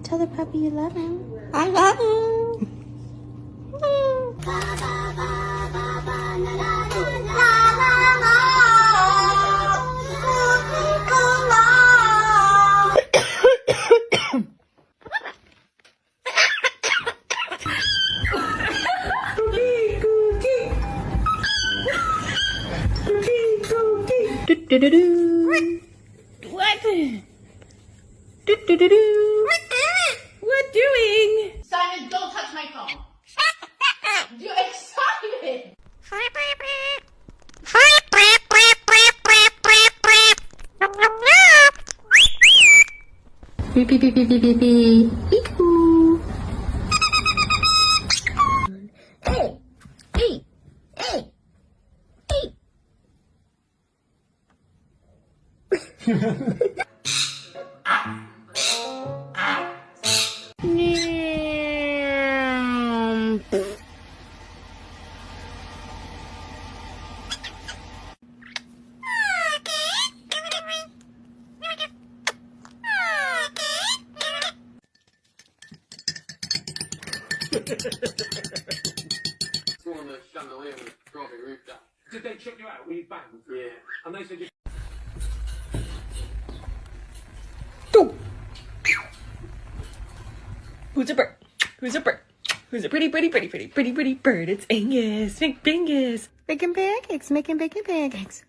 Tell the puppy you love him. I love him. What? What doing? Simon, don't touch my phone. You're excited. Beep, beep, beep, beep, beep, beep, beep. Beep-oo. Hey, hey, hey, hey. On the chandelier with the strawberry roof down. Did they check you out? Were you banged? Yeah. And they said you... Who's a bird? Who's a bird? Who's a pretty bird? It's Angus. Angus. Making pancakes, making bacon pancakes.